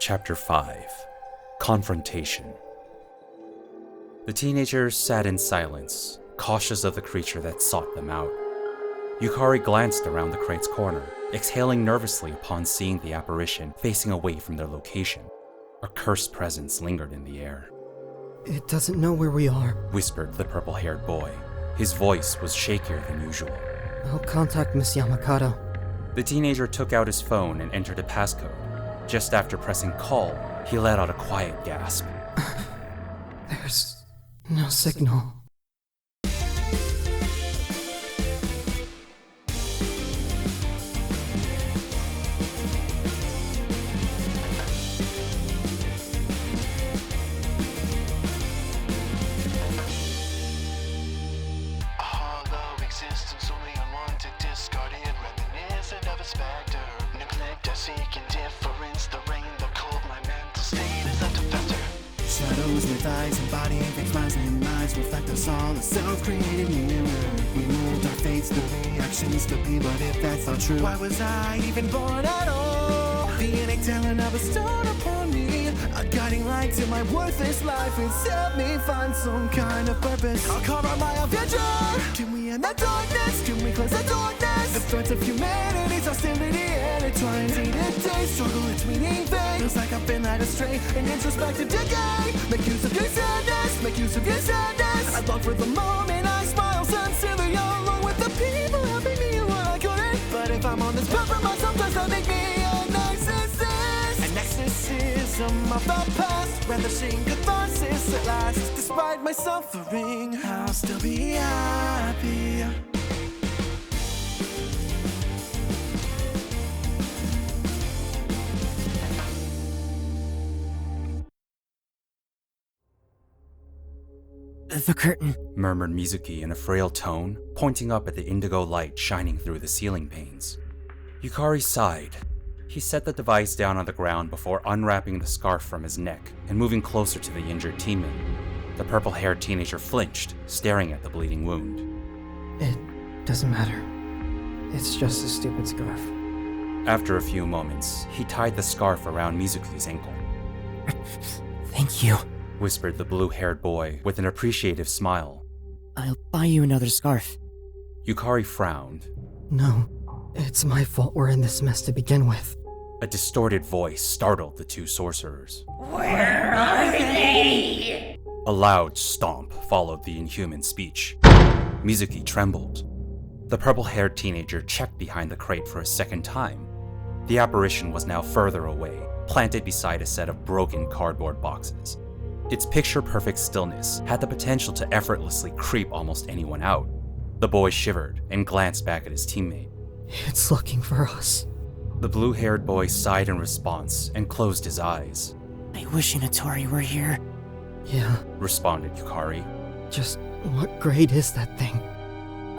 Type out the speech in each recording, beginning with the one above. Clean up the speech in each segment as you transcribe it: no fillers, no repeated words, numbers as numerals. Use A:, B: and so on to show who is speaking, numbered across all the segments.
A: Chapter 5 Confrontation. The teenagers sat in silence, cautious of the creature that sought them out. Yukari glanced around the crate's corner, exhaling nervously upon seeing the apparition facing away from their location. A cursed presence lingered in the air.
B: It doesn't know where we are,
A: whispered the purple-haired boy. His voice was shakier than usual.
B: I'll contact Miss Yamakata.
A: The teenager took out his phone and entered a passcode. Just after pressing call, he let out a quiet gasp.
B: There's no signal.
C: Shadows with eyes embodying fake smiles and lies reflect us all, a self-created mirror. We moved our fates, the reactions to be, but if that's not true, why was I even born at all? The innate talent of a stone upon me, a guiding light to my worthless life. It's helped me find some kind of purpose. I'll carve out my adventure. Can we end the darkness? Can we close the darkness? The threats of humanity's hostility intertwined. Day-to-day struggle, it's meaning vague. Feels like I've been led astray and introspective decay. Make use of your sadness, make use of your sadness. I long for the moment I smile sincerely along with the people helping me in what I couldn't. But if I'm on this path for myself, does that make me a narcissist? An exorcism of the past, relishing catharsis at last. Despite my suffering, I'll still be happy.
B: The curtain,
A: murmured Mizuki in a frail tone, pointing up at the indigo light shining through the ceiling panes. Yukari sighed. He set the device down on the ground before unwrapping the scarf from his neck and moving closer to the injured teammate. The purple-haired teenager flinched, staring at the bleeding wound.
B: It doesn't matter. It's just a stupid scarf.
A: After a few moments, he tied the scarf around Mizuki's ankle.
B: Thank you,
A: whispered the blue-haired boy with an appreciative smile.
B: I'll buy you another scarf.
A: Yukari frowned.
B: No, it's my fault we're in this mess to begin with.
A: A distorted voice startled the two sorcerers.
D: Where are they?
A: A loud stomp followed the inhuman speech. Mizuki trembled. The purple-haired teenager checked behind the crate for a second time. The apparition was now further away, planted beside a set of broken cardboard boxes. Its picture-perfect stillness had the potential to effortlessly creep almost anyone out. The boy shivered and glanced back at his teammate.
B: It's looking for us.
A: The blue-haired boy sighed in response and closed his eyes.
B: I wish Hinotori were here. Yeah,
A: responded Yukari.
B: Just what grade is that thing?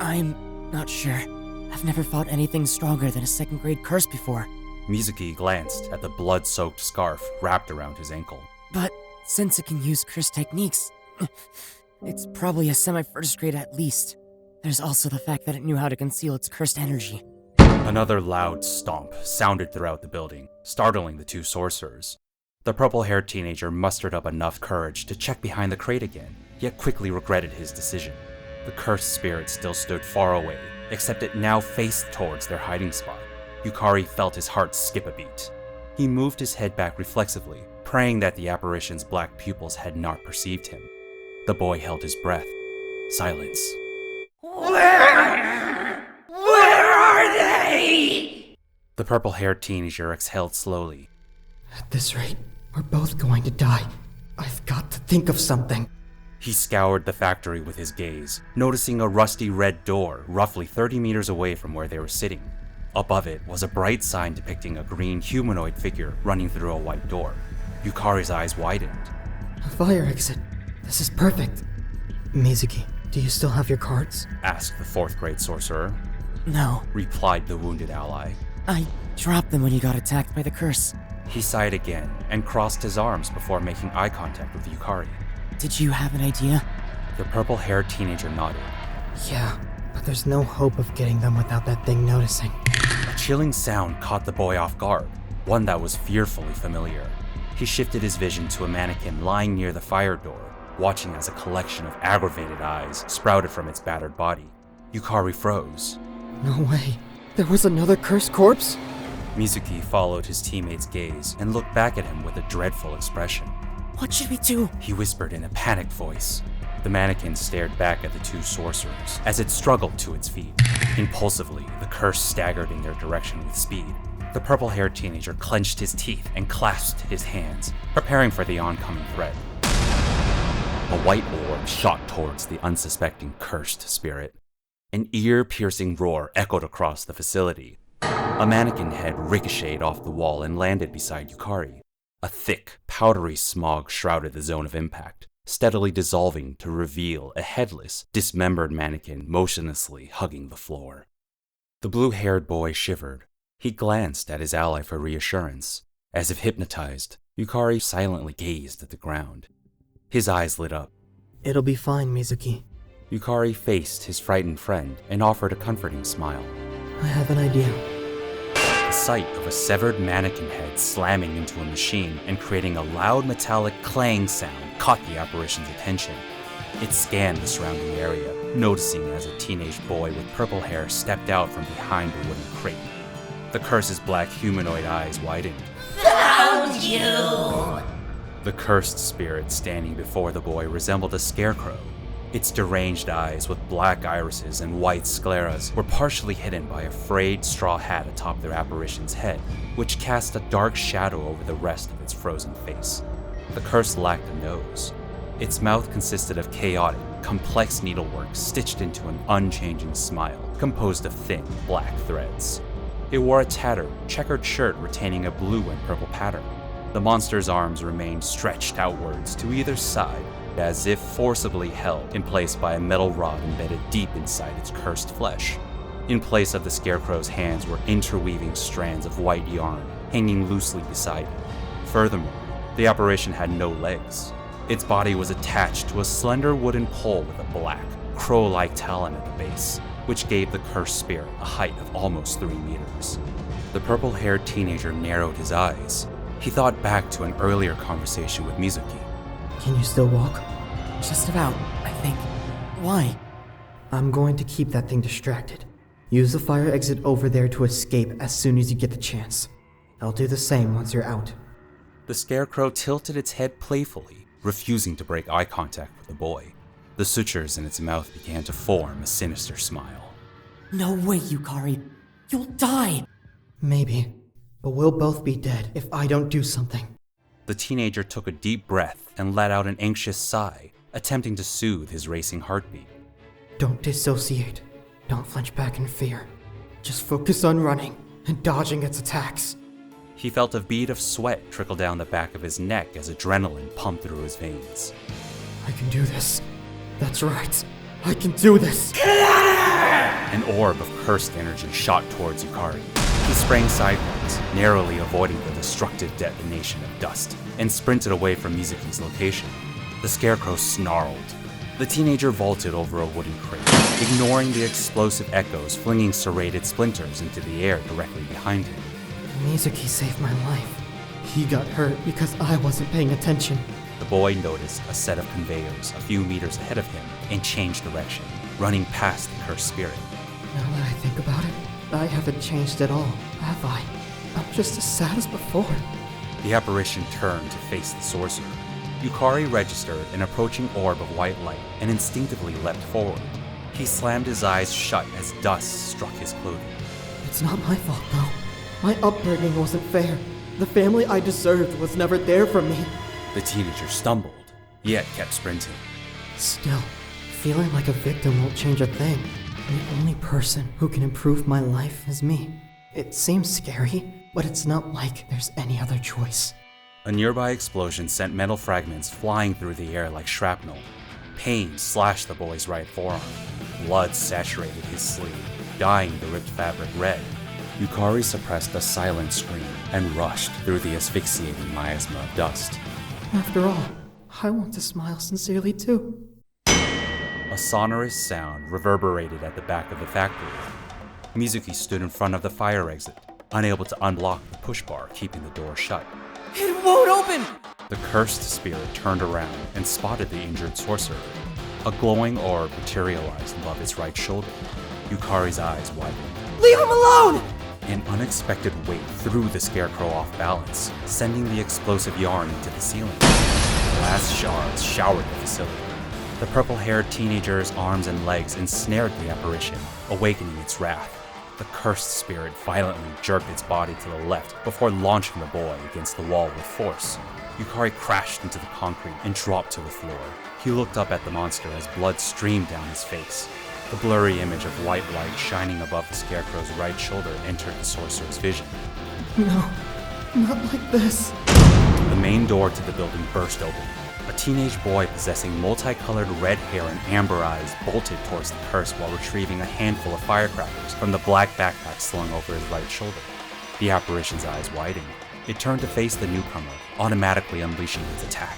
B: I'm not sure. I've never fought anything stronger than a second-grade curse before.
A: Mizuki glanced at the blood-soaked scarf wrapped around his ankle.
B: But since it can use curse techniques, it's probably a semi-first grade at least. There's also the fact that it knew how to conceal its cursed energy.
A: Another loud stomp sounded throughout the building, startling the two sorcerers. The purple-haired teenager mustered up enough courage to check behind the crate again, yet quickly regretted his decision. The cursed spirit still stood far away, except it now faced towards their hiding spot. Yukari felt his heart skip a beat. He moved his head back reflexively, praying that the apparition's black pupils had not perceived him. The boy held his breath. Silence.
D: Where are they?
A: The purple-haired teenager exhaled slowly.
B: At this rate, we're both going to die. I've got to think of something.
A: He scoured the factory with his gaze, noticing a rusty red door roughly 30 meters away from where they were sitting. Above it was a bright sign depicting a green humanoid figure running through a white door. Yukari's eyes widened.
B: A fire exit. This is perfect. Mizuki, do you still have your cards?
A: Asked the fourth-grade sorcerer.
B: No,
A: replied the wounded ally.
B: I dropped them when you got attacked by the curse.
A: He sighed again and crossed his arms before making eye contact with Yukari.
B: Did you have an idea?
A: The purple-haired teenager nodded.
B: Yeah, but there's no hope of getting them without that thing noticing.
A: A chilling sound caught the boy off guard, one that was fearfully familiar. He shifted his vision to a mannequin lying near the fire door, watching as a collection of aggravated eyes sprouted from its battered body. Yukari froze.
B: No way. There was another cursed corpse?
A: Mizuki followed his teammate's gaze and looked back at him with a dreadful expression.
B: What should we do?
A: He whispered in a panicked voice. The mannequin stared back at the two sorcerers as it struggled to its feet. Impulsively, the curse staggered in their direction with speed. The purple-haired teenager clenched his teeth and clasped his hands, preparing for the oncoming threat. A white orb shot towards the unsuspecting cursed spirit. An ear-piercing roar echoed across the facility. A mannequin head ricocheted off the wall and landed beside Yukari. A thick, powdery smog shrouded the zone of impact, steadily dissolving to reveal a headless, dismembered mannequin motionlessly hugging the floor. The blue-haired boy shivered. He glanced at his ally for reassurance. As if hypnotized, Yukari silently gazed at the ground. His eyes lit up.
B: It'll be fine, Mizuki.
A: Yukari faced his frightened friend and offered a comforting smile.
B: I have an idea.
A: The sight of a severed mannequin head slamming into a machine and creating a loud metallic clang sound caught the apparition's attention. It scanned the surrounding area, noticing as a teenage boy with purple hair stepped out from behind a wooden crate. The curse's black humanoid eyes widened.
D: Found you!
A: The cursed spirit standing before the boy resembled a scarecrow. Its deranged eyes with black irises and white scleras were partially hidden by a frayed straw hat atop their apparition's head, which cast a dark shadow over the rest of its frozen face. The curse lacked a nose. Its mouth consisted of chaotic, complex needlework stitched into an unchanging smile, composed of thin, black threads. It wore a tattered, checkered shirt retaining a blue and purple pattern. The monster's arms remained stretched outwards to either side, as if forcibly held in place by a metal rod embedded deep inside its cursed flesh. In place of the scarecrow's hands were interweaving strands of white yarn hanging loosely beside it. Furthermore, the apparition had no legs. Its body was attached to a slender wooden pole with a black, crow-like talon at the base, which gave the cursed spirit a height of almost 3 meters. The purple-haired teenager narrowed his eyes. He thought back to an earlier conversation with Mizuki.
B: Can you still walk? Just about, I think. Why? I'm going to keep that thing distracted. Use the fire exit over there to escape as soon as you get the chance. I'll do the same once you're out.
A: The scarecrow tilted its head playfully, refusing to break eye contact with the boy. The sutures in its mouth began to form a sinister smile.
B: No way, Yukari. You'll die! Maybe, but we'll both be dead if I don't do something.
A: The teenager took a deep breath and let out an anxious sigh, attempting to soothe his racing heartbeat.
B: Don't dissociate. Don't flinch back in fear. Just focus on running and dodging its attacks.
A: He felt a bead of sweat trickle down the back of his neck as adrenaline pumped through his veins.
B: I can do this. That's right. I can do this!
A: An orb of cursed energy shot towards Yukari. He sprang sideways, narrowly avoiding the destructive detonation of dust, and sprinted away from Mizuki's location. The scarecrow snarled. The teenager vaulted over a wooden crate, ignoring the explosive echoes flinging serrated splinters into the air directly behind him.
B: Mizuki saved my life. He got hurt because I wasn't paying attention.
A: The boy noticed a set of conveyors a few meters ahead of him and changed direction, running past the cursed spirit.
B: Now that I think about it, I haven't changed at all, have I? I'm just as sad as before.
A: The apparition turned to face the sorcerer. Yukari registered an approaching orb of white light and instinctively leapt forward. He slammed his eyes shut as dust struck his clothing.
B: It's not my fault, though. My upbringing wasn't fair. The family I deserved was never there for me.
A: The teenager stumbled, yet kept sprinting.
B: Still, feeling like a victim won't change a thing. The only person who can improve my life is me. It seems scary, but it's not like there's any other choice.
A: A nearby explosion sent metal fragments flying through the air like shrapnel. Pain slashed the boy's right forearm. Blood saturated his sleeve, dyeing the ripped fabric red. Yukari suppressed a silent scream and rushed through the asphyxiating miasma of dust.
B: After all, I want to smile sincerely too.
A: A sonorous sound reverberated at the back of the factory. Mizuki stood in front of the fire exit, unable to unblock the push bar keeping the door shut.
E: It won't open!
A: The cursed spirit turned around and spotted the injured sorcerer. A glowing orb materialized above his right shoulder. Yukari's eyes widened.
E: Leave him alone!
A: An unexpected weight threw the Scarecrow off balance, sending the explosive yarn into the ceiling. Glass shards showered the facility. The purple-haired teenager's arms and legs ensnared the apparition, awakening its wrath. The cursed spirit violently jerked its body to the left before launching the boy against the wall with force. Yukari crashed into the concrete and dropped to the floor. He looked up at the monster as blood streamed down his face. The blurry image of white light shining above the Scarecrow's right shoulder entered the sorcerer's vision.
B: No, not like this.
A: The main door to the building burst open. A teenage boy possessing multicolored red hair and amber eyes bolted towards the curse while retrieving a handful of firecrackers from the black backpack slung over his right shoulder. The apparition's eyes widened. It turned to face the newcomer, automatically unleashing its attack.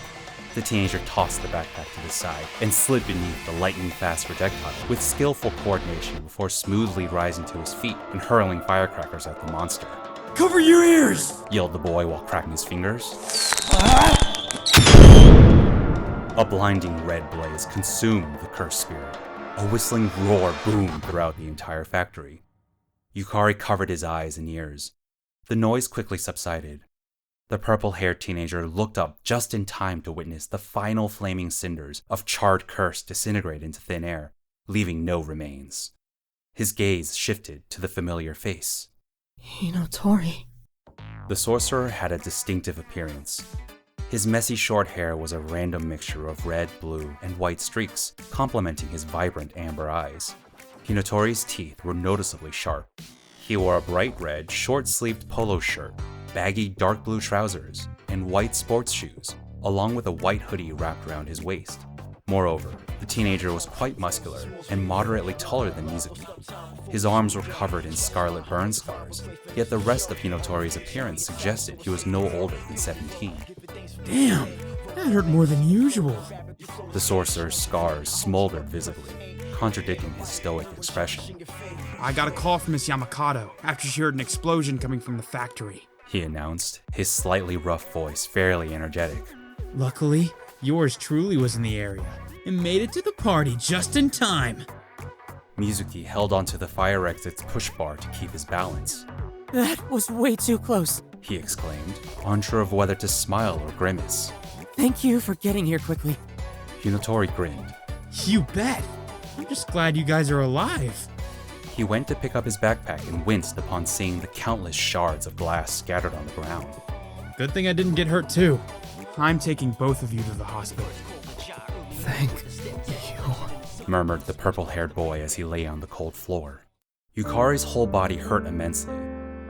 A: The teenager tossed the backpack to the side and slid beneath the lightning-fast projectile with skillful coordination before smoothly rising to his feet and hurling firecrackers at the monster.
E: Cover your ears!
A: Yelled the boy while cracking his fingers. A blinding red blaze consumed the cursed spirit. A whistling roar boomed throughout the entire factory. Yukari covered his eyes and ears. The noise quickly subsided. The purple-haired teenager looked up just in time to witness the final flaming cinders of charred curse disintegrate into thin air, leaving no remains. His gaze shifted to the familiar face.
B: Hinotori.
A: The sorcerer had a distinctive appearance. His messy short hair was a random mixture of red, blue, and white streaks, complementing his vibrant amber eyes. Hinotori's teeth were noticeably sharp. He wore a bright red, short-sleeved polo shirt, baggy dark blue trousers, and white sports shoes, along with a white hoodie wrapped around his waist. Moreover, the teenager was quite muscular and moderately taller than Mizuki. His arms were covered in scarlet burn scars, yet the rest of Hinotori's appearance suggested he was no older than 17.
E: Damn, that hurt more than usual.
A: The sorcerer's scars smoldered visibly, contradicting his stoic expression.
F: I got a call from Miss Yamakado after she heard an explosion coming from the factory,
A: He announced, his slightly rough voice fairly energetic.
F: Luckily, yours truly was in the area and made it to the party just in time.
A: Mizuki held onto the fire exit's push bar to keep his balance.
E: That was way too close.
A: He exclaimed, unsure of whether to smile or grimace.
E: Thank you for getting here quickly.
A: Hinotori grinned.
F: You bet. I'm just glad you guys are alive.
A: He went to pick up his backpack and winced upon seeing the countless shards of glass scattered on the ground.
F: Good thing I didn't get hurt too. I'm taking both of you to the hospital.
B: Thank you.
A: Murmured the purple-haired boy as he lay on the cold floor. Yukari's whole body hurt immensely.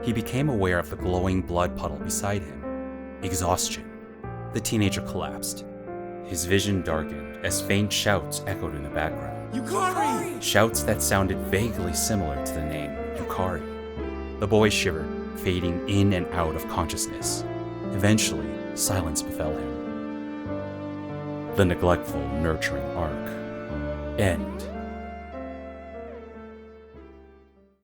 A: He became aware of the glowing blood puddle beside him. Exhaustion. The teenager collapsed. His vision darkened as faint shouts echoed in the background.
E: Yukari!
A: Shouts that sounded vaguely similar to the name Yukari. The boy shivered, fading in and out of consciousness. Eventually, silence befell him. The neglectful, nurturing arc. End.